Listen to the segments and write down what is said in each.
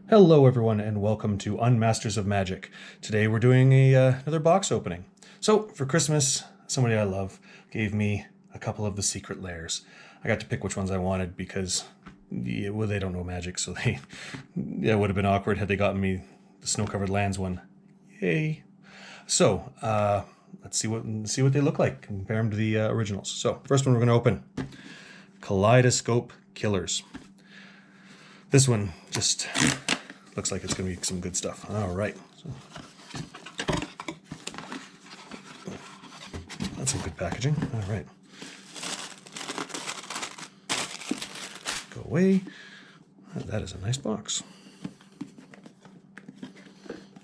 Hello everyone and welcome to Unmasters of Magic. Today we're doing another box opening. So for Christmas, somebody I love gave me a couple of the secret lairs. I got to pick which ones I wanted because, well, they don't know Magic, so it would have been awkward had they gotten me the Snow-Covered Lands one. Yay! So let's see what they look like. Compare them to the originals. So first one we're going to open, Kaleidoscope Killers. This one just looks like it's going to be some good stuff. All right. So, that's some good packaging. All right. Go away. That is a nice box.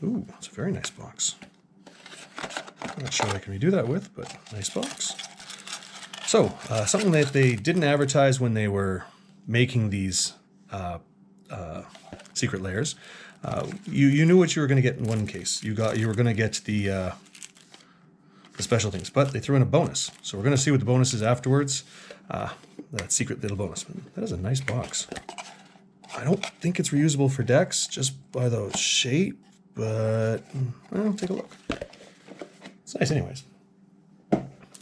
Ooh, it's a very nice box. I'm not sure what I can redo that with, but nice box. So, something that they didn't advertise when they were making these secret lairs. You knew what you were going to get in one case. You were going to get the special things, but they threw in a bonus. So we're going to see what the bonus is afterwards. That secret little bonus. That is a nice box. I don't think it's reusable for decks just by the shape, but well, take a look. It's nice anyways.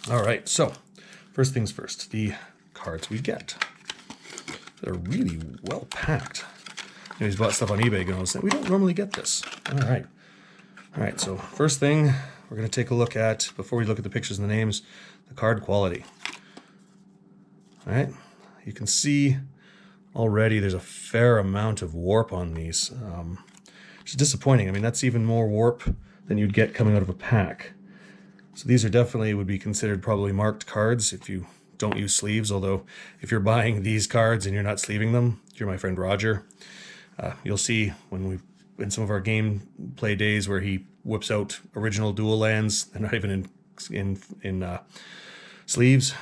All right, so first things first, the cards we get. They're really well packed. You know, he's bought stuff on eBay and we don't normally get this. All right. So first thing we're going to take a look at, before we look at the pictures and the names, the card quality. All right, you can see already there's a fair amount of warp on these, which is disappointing. I mean, that's even more warp than you'd get coming out of a pack. So these are definitely would be considered probably marked cards if you don't use sleeves, although if you're buying these cards and you're not sleeving them, you're my friend Roger. You'll see in some of our gameplay days where he whips out original dual lands. They're not even in sleeves,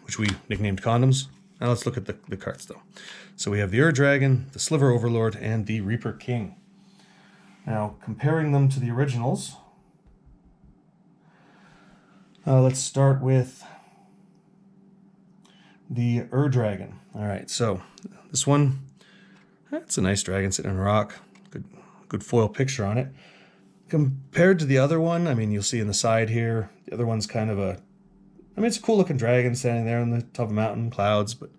which we nicknamed condoms. Now let's look at the cards though. So we have the Dragon, the Sliver Overlord, and the Reaper King. Now comparing them to the originals, let's start with the Dragon. All right, so this one, it's a nice dragon sitting on a rock. Good foil picture on it. Compared to the other one, I mean, you'll see in the side here, the other one's kind of it's a cool looking dragon standing there on the top of a mountain, clouds, but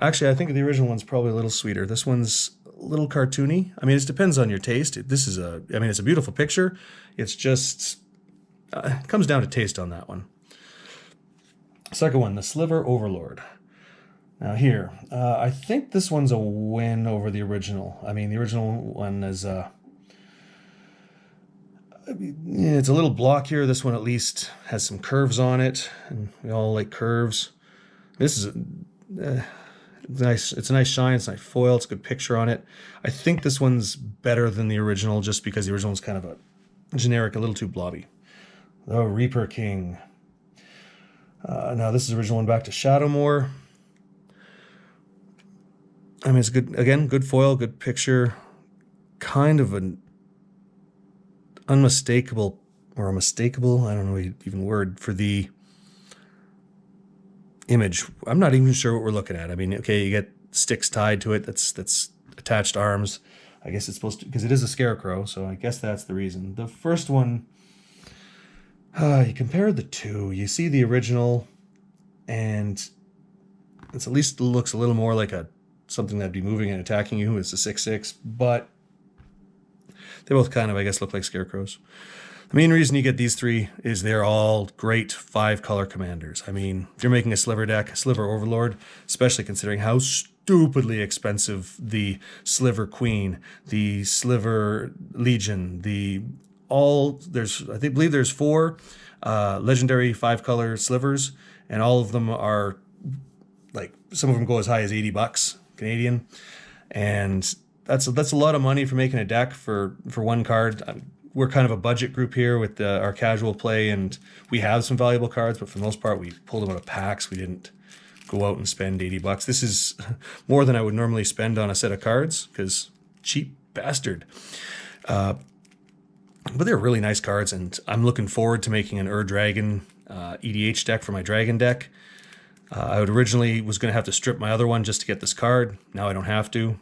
actually I think the original one's probably a little sweeter. This one's a little cartoony. I mean, it depends on your taste. It's a beautiful picture. It's just, it comes down to taste on that one. Second one, the Sliver Overlord. Now here, I think this one's a win over the original. I mean, the original one is, it's a little blockier. This one at least has some curves on it, and we all like curves. This is nice. It's a nice shine. It's a nice foil. It's a good picture on it. I think this one's better than the original, just because the original is kind of a generic, a little too blobby. The Reaper King. Now this is the original one back to Shadowmoor. I mean, it's good, again, good foil, good picture, kind of an unmistakable, or a mistakable, I don't know even word, for the image. I'm not even sure what we're looking at. I mean, okay, you get sticks tied to it, that's attached arms. I guess it's supposed to, because it is a scarecrow, so I guess that's the reason. The first one, you compare the two, you see the original, and it's at least looks a little more like something that'd be moving and attacking you. It's a 6/6, but they both kind of, I guess, look like scarecrows. The main reason you get these three is they're all great 5-color commanders. I mean, if you're making a Sliver deck, Sliver Overlord, especially considering how stupidly expensive the Sliver Queen, the Sliver Legion, I believe there's 4 legendary 5-color slivers, and all of them are, like, some of them go as high as $80 Canadian, and that's a lot of money for making a deck for one card. We're kind of a budget group here with our casual play, and we have some valuable cards, but for the most part we pulled them out of packs. We didn't go out and spend $80. This is more than I would normally spend on a set of cards, because cheap bastard. But they're really nice cards, and I'm looking forward to making an Dragon EDH deck for my Dragon deck. I was originally going to have to strip my other one just to get this card. Now I don't have to.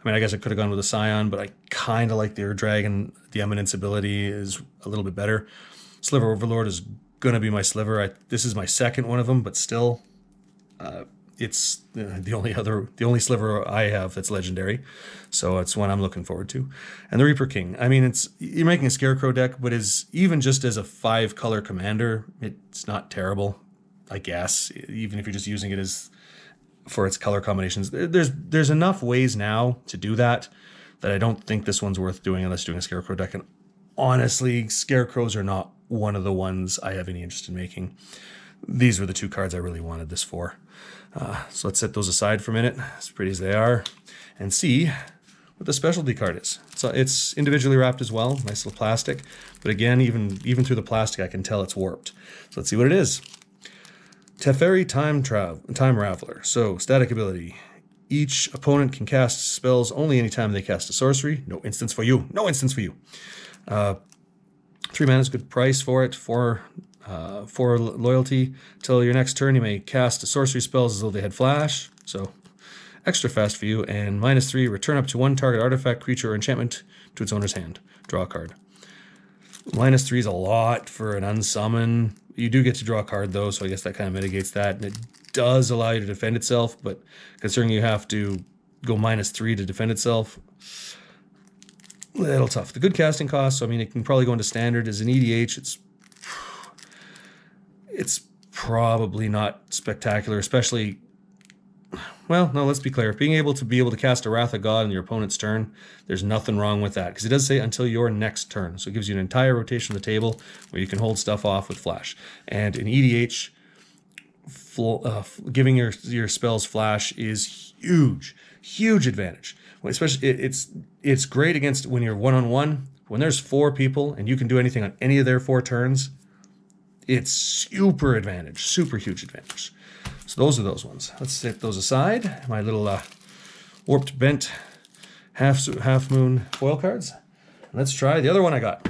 mean, I guess I could have gone with a Scion, but I kind of like the Ur Dragon. The Eminence ability is a little bit better. Sliver Overlord is going to be my sliver. This is my second one of them, but still, it's the only sliver I have that's legendary. So it's one I'm looking forward to. And the Reaper King. I mean, you're making a Scarecrow deck, but even just as a 5-color commander, it's not terrible, I guess, even if you're just using it for its color combinations. There's enough ways now to do that I don't think this one's worth doing unless you're doing a Scarecrow deck. And honestly, Scarecrows are not one of the ones I have any interest in making. These were the 2 cards I really wanted this for. So let's set those aside for a minute, as pretty as they are, and see what the specialty card is. So it's individually wrapped as well, nice little plastic. But again, even through the plastic, I can tell it's warped. So let's see what it is. Teferi Time Raveler. So static ability. Each opponent can cast spells only anytime they cast a sorcery. No instance for you. No instance for you. 3 mana is a good price for it. 4 loyalty. Till your next turn, you may cast sorcery spells as though they had flash. So extra fast for you. And -3, return up to 1 target artifact, creature, or enchantment to its owner's hand. Draw a card. -3 is a lot for an unsummon. You do get to draw a card though, so I guess that kind of mitigates that. And it does allow you to defend itself, but considering you have to go -3 to defend itself, a little tough. The good casting cost, so I mean, it can probably go into standard. As an EDH, it's probably not spectacular, especially, well, no, let's be clear. Being able to cast a Wrath of God on your opponent's turn, there's nothing wrong with that, because it does say until your next turn. So it gives you an entire rotation of the table where you can hold stuff off with flash. And in EDH, giving your spells flash is huge advantage. Especially, it's great against when you're one-on-one. When there's 4 people and you can do anything on any of their 4 turns, it's super huge advantage. So those are those ones. Let's set those aside. My little warped bent half moon foil cards. Let's try the other one I got.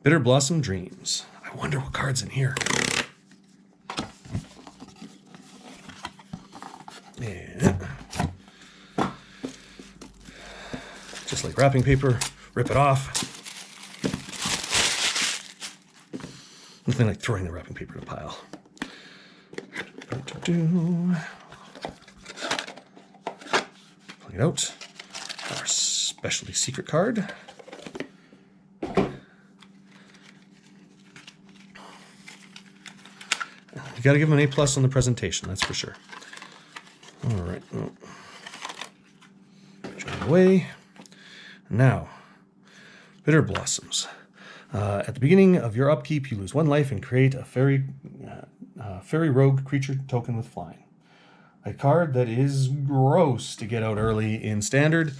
Bitterblossom Dreams. I wonder what card's in here. Yeah. Just like wrapping paper, rip it off. Nothing like throwing the wrapping paper in a pile. Pull it out. Our specialty secret card. You got to give them an A+ on the presentation, that's for sure. All right. Put it away. Now, Bitterblossoms. At the beginning of your upkeep, you lose 1 life and create a fairy rogue creature token with flying. A card that is gross to get out early in standard.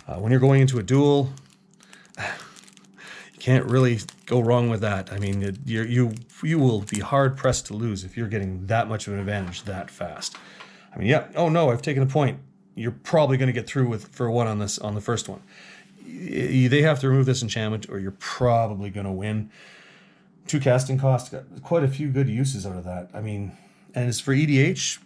When you're going into a duel, you can't really go wrong with that. I mean, you will be hard pressed to lose if you're getting that much of an advantage that fast. I mean, yeah. Oh no, I've taken a point. You're probably going to get through for 1 on the first one. They have to remove this enchantment, or you're probably going to win. 2 casting costs, got quite a few good uses out of that. I mean, and as for EDH,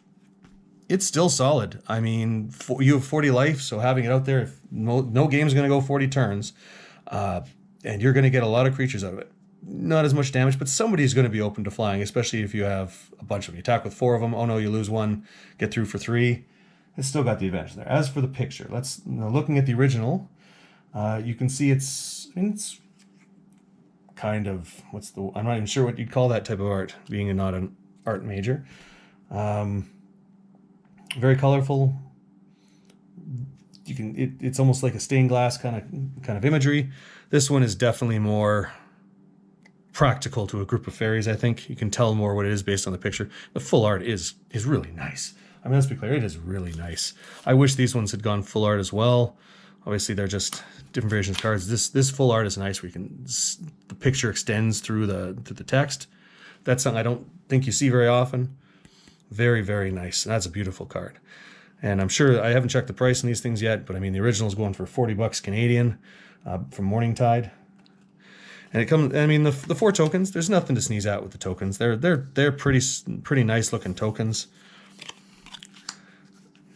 it's still solid. I mean, you have 40 life, so having it out there, if no game's going to go 40 turns, and you're going to get a lot of creatures out of it. Not as much damage, but somebody's going to be open to flying, especially if you have a bunch of them. You attack with 4 of them. Oh no, you lose 1, get through for 3. It's still got the advantage there. As for the picture, looking at the original, you can see it's kind of, I'm not even sure what you'd call that type of art, being not an art major. Very colorful. It's almost like a stained glass kind of imagery. This one is definitely more practical to a group of fairies, I think. You can tell more what it is based on the picture. The full art is really nice. I mean, let's be clear, it is really nice. I wish these ones had gone full art as well. Obviously, they're just different versions of cards. This full art is nice, where the picture extends through the text. That's something I don't think you see very often. Very, very nice. And that's a beautiful card. And I'm sure, I haven't checked the price on these things yet, but I mean, the original is going for 40 bucks Canadian from Morningtide. And it comes, I mean, the 4 tokens, there's nothing to sneeze at with the tokens. They're pretty nice looking tokens.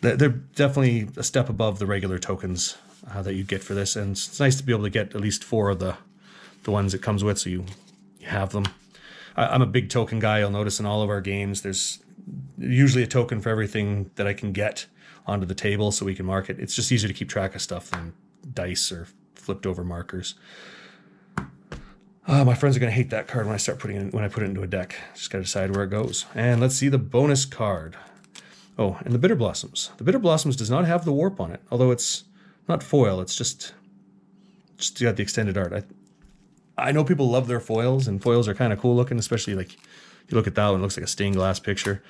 they're definitely a step above the regular tokens that you get for this, and it's nice to be able to get at least 4 of the ones it comes with, so you have them. I'm a big token guy. You'll notice in all of our games there's usually a token for everything that I can get onto the table so we can mark it. It's just easier to keep track of stuff than dice or flipped over markers. My friends are going to hate that card when I put it into a deck. Just got to decide where it goes. And let's see the bonus card. Oh, and the Bitterblossoms. The Bitterblossoms does not have the warp on it, although it's not foil. It's just got the extended art. I know people love their foils, and foils are kind of cool looking, especially like you look at that one, it looks like a stained glass picture.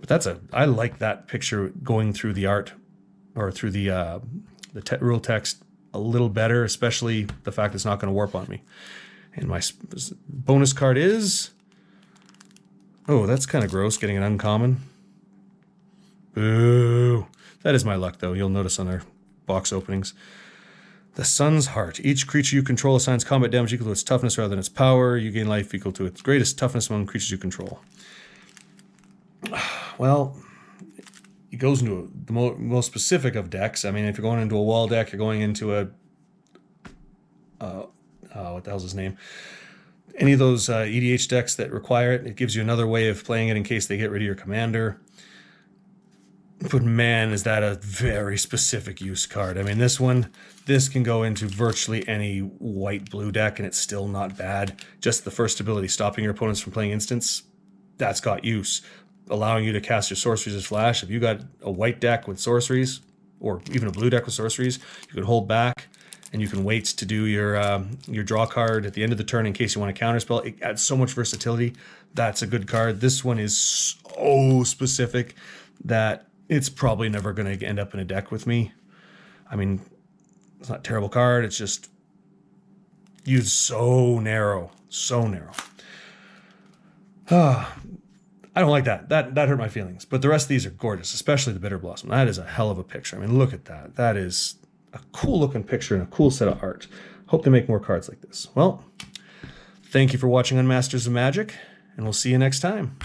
But I like that picture going through the art or through the rule text a little better, especially the fact it's not going to warp on me. And my bonus card is, oh, that's kind of gross, getting an uncommon. Boo. That is my luck, though. You'll notice on our box openings. The Sun's Heart. Each creature you control assigns combat damage equal to its toughness rather than its power. You gain life equal to its greatest toughness among creatures you control. Well, it goes into the most specific of decks. I mean, if you're going into a wall deck, you're going into a... what the hell's his name? Any of those EDH decks that require it, it gives you another way of playing it in case they get rid of your commander. But man, is that a very specific use card. I mean, this can go into virtually any white-blue deck, and it's still not bad. Just the first ability, stopping your opponents from playing instants, that's got use. Allowing you to cast your sorceries as flash. If you got a white deck with sorceries, or even a blue deck with sorceries, you can hold back, and you can wait to do your draw card at the end of the turn in case you want to counterspell. It adds so much versatility. That's a good card. This one is so specific that it's probably never going to end up in a deck with me. I mean, it's not a terrible card. It's just used so narrow, so narrow. I don't like that. That hurt my feelings. But the rest of these are gorgeous, especially the Bitterblossom. That is a hell of a picture. I mean, look at that. That is a cool looking picture and a cool set of art. Hope they make more cards like this. Well, thank you for watching Unmasters of Magic, and we'll see you next time.